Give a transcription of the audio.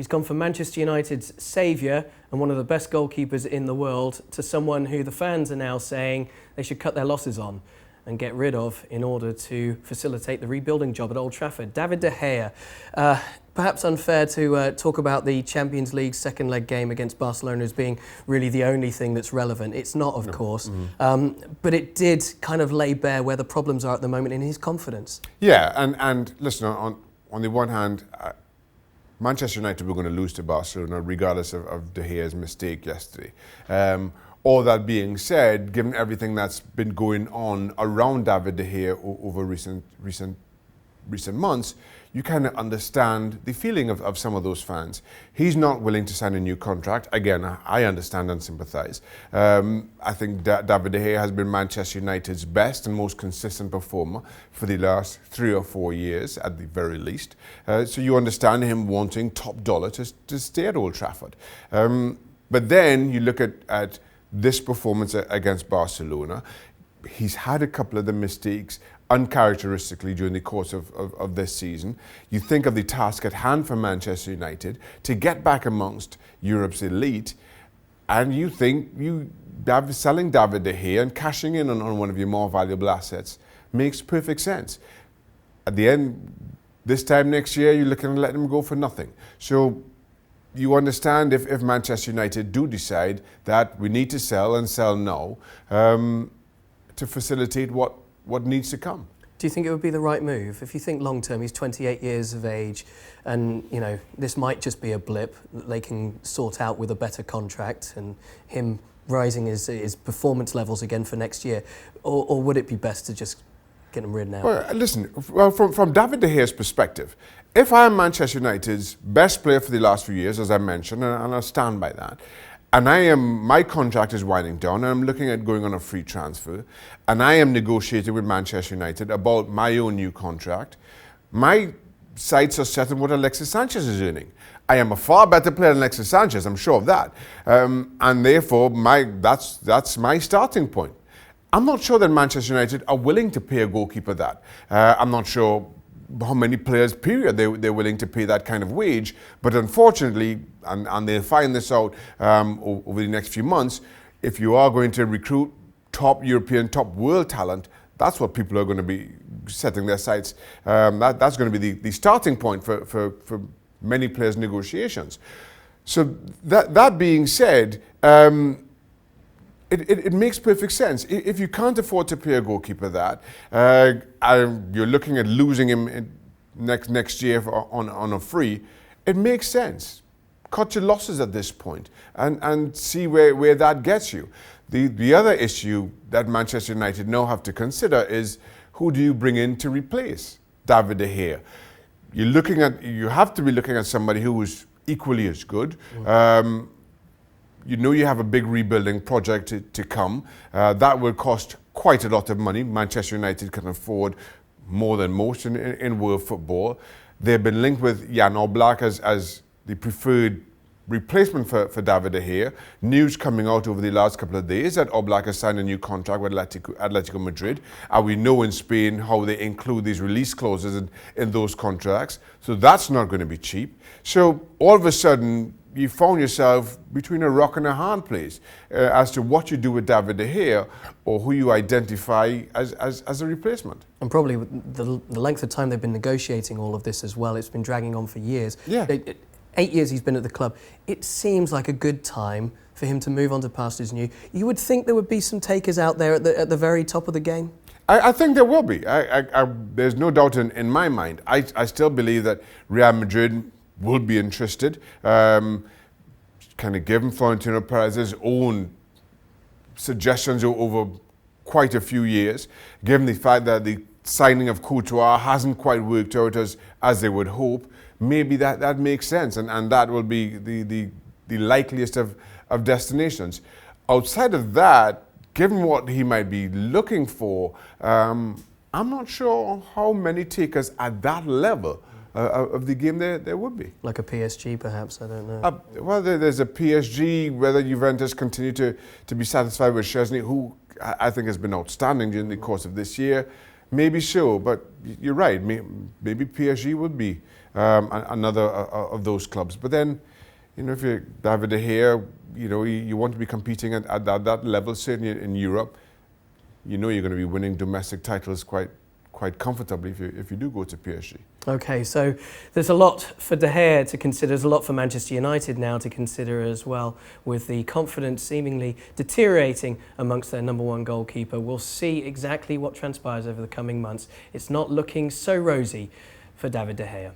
He's gone from Manchester United's saviour and one of the best goalkeepers in the world to someone who the fans are now saying they should cut their losses on and get rid of in order to facilitate the rebuilding job at Old Trafford. David De Gea. Perhaps unfair to talk about the Champions League second leg game against Barcelona as being really the only thing that's relevant. It's not, of course, but it did kind of lay bare where the problems are at the moment in his confidence. Yeah, and listen, on the one hand, Manchester United were going to lose to Barcelona regardless of De Gea's mistake yesterday. All that being said, given everything that's been going on around David De Gea over recent months, you kind of understand the feeling of some of those fans. He's not willing to sign a new contract. Again, I understand and sympathise. I think David De Gea has been Manchester United's best and most consistent performer for the last 3 or 4 years, at the very least. So you understand him wanting top dollar to stay at Old Trafford. But then you look at this performance against Barcelona. He's had a couple of the mistakes uncharacteristically during the course of this season. You think of the task at hand for Manchester United to get back amongst Europe's elite, and you think selling David De Gea and cashing in on one of your more valuable assets makes perfect sense. At the end, this time next year, you're looking to let him go for nothing. So you understand if Manchester United do decide that we need to sell and sell now to facilitate what needs to come. Do you think it would be the right move? If you think long term, he's 28 years of age and, you know, this might just be a blip that they can sort out with a better contract and him rising his performance levels again for next year, or would it be best to just get him rid now? Well, listen, from David De Gea's perspective, if I am Manchester United's best player for the last few years, as I mentioned, and I'll stand by that, and my contract is winding down, and I'm looking at going on a free transfer, and I am negotiating with Manchester United about my own new contract, my sights are set on what Alexis Sanchez is earning. I am a far better player than Alexis Sanchez, I'm sure of that, and therefore that's my starting point. I'm not sure that Manchester United are willing to pay a goalkeeper that. I'm not sure how many players, period, they're willing to pay that kind of wage. But unfortunately, and they'll find this out over the next few months, if you are going to recruit top European, top world talent, that's what people are going to be setting their sights. That's going to be the starting point for many players' negotiations. So that being said, it makes perfect sense. If you can't afford to pay a goalkeeper that, you're looking at losing him next year on a free, it makes sense. Cut your losses at this point and see where that gets you. The other issue that Manchester United now have to consider is who do you bring in to replace David De Gea? You have to be looking at somebody who is equally as good. You know you have a big rebuilding project to come. That will cost quite a lot of money. Manchester United can afford more than most in world football. They've been linked with Jan Oblak as the preferred replacement for David De Gea. News coming out over the last couple of days that Oblak has signed a new contract with Atletico Madrid. And we know in Spain how they include these release clauses in those contracts. So that's not going to be cheap. So all of a sudden, you found yourself between a rock and a hard place as to what you do with David De Gea or who you identify as a replacement. And probably the length of time they've been negotiating all of this as well, it's been dragging on for years. Yeah. 8 years he's been at the club. It seems like a good time for him to move on to pastures new. You would think there would be some takers out there at the very top of the game? I think there will be. There's no doubt in my mind. I still believe that Real Madrid will be interested. Kind of given Florentino Perez's own suggestions over quite a few years, given the fact that the signing of Courtois hasn't quite worked out as they would hope, maybe that makes sense, and that will be the likeliest of destinations. Outside of that, given what he might be looking for, I'm not sure how many takers at that level of the game there would be. Like a PSG, perhaps, I don't know. Well, there's a PSG, whether Juventus continue to be satisfied with Szczesny, who I think has been outstanding during the course of this year. Maybe so, but you're right. Maybe PSG would be another of those clubs. But then, you know, if you're David De Gea, you know, you want to be competing at that level, certainly in Europe. You know, you're going to be winning domestic titles quite comfortably if you do go to PSG. Okay, so there's a lot for De Gea to consider. There's a lot for Manchester United now to consider as well, with the confidence seemingly deteriorating amongst their number one goalkeeper. We'll see exactly what transpires over the coming months. It's not looking so rosy for David De Gea.